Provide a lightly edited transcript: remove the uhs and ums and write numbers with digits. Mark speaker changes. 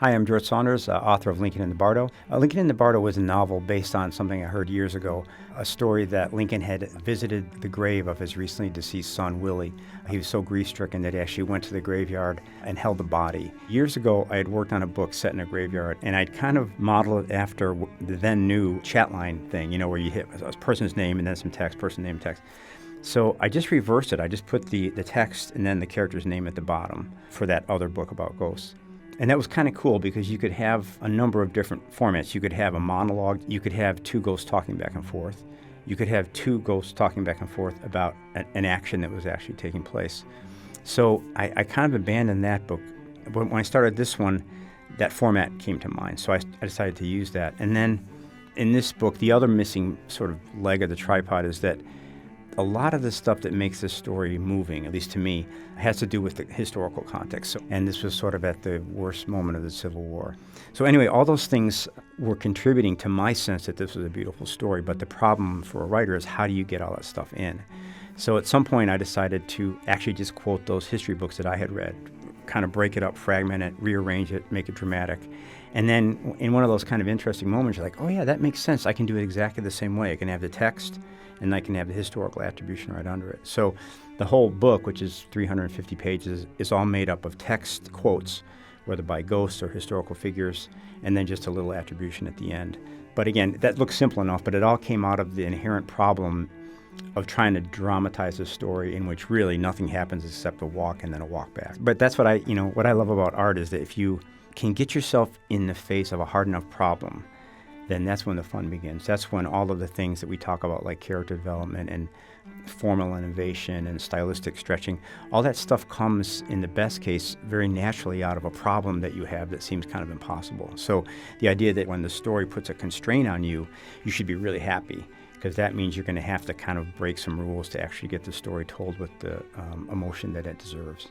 Speaker 1: Hi, I'm George Saunders, author of Lincoln in the Bardo. Lincoln in the Bardo was a novel based on something I heard years ago, a story that Lincoln had visited the grave of his recently deceased son, Willie. He was so grief-stricken that he actually went to the graveyard and held the body. Years ago, I had worked on a book set in a graveyard, and I'd kind of modeled it after the then new chatline thing, where you hit a person's name and then some text, person name, text. So I just reversed it. I just put the text and then the character's name at the bottom for that other book about ghosts. And that was kind of cool because you could have a number of different formats. You could have a monologue. You could have two ghosts talking back and forth. You could have two ghosts talking back and forth about an action that was actually taking place. So I kind of abandoned that book. But when I started this one, that format came to mind. So I decided to use that. And then in this book, the other missing sort of leg of the tripod is that a lot of the stuff that makes this story moving, at least to me, has to do with the historical context. And this was sort of at the worst moment of the Civil War. So anyway, all those things were contributing to my sense that this was a beautiful story. But the problem for a writer is how do you get all that stuff in? So at some point I decided to actually just quote those history books that I had read, kind of break it up, fragment it, rearrange it, make it dramatic. And then in one of those kind of interesting moments, you're like, oh yeah, that makes sense. I can do it exactly the same way. I can have the text and I can have the historical attribution right under it. So the whole book, which is 350 pages, is all made up of text quotes, whether by ghosts or historical figures, and then just a little attribution at the end. But again, that looks simple enough, but it all came out of the inherent problem of trying to dramatize a story in which really nothing happens except a walk and then a walk back. But that's what what I love about art is that if you can get yourself in the face of a hard enough problem, then that's when the fun begins. That's when all of the things that we talk about, like character development and formal innovation and stylistic stretching, all that stuff comes, in the best case, very naturally out of a problem that you have that seems kind of impossible. So the idea that when the story puts a constraint on you, you should be really happy, because that means you're going to have to kind of break some rules to actually get the story told with the emotion that it deserves.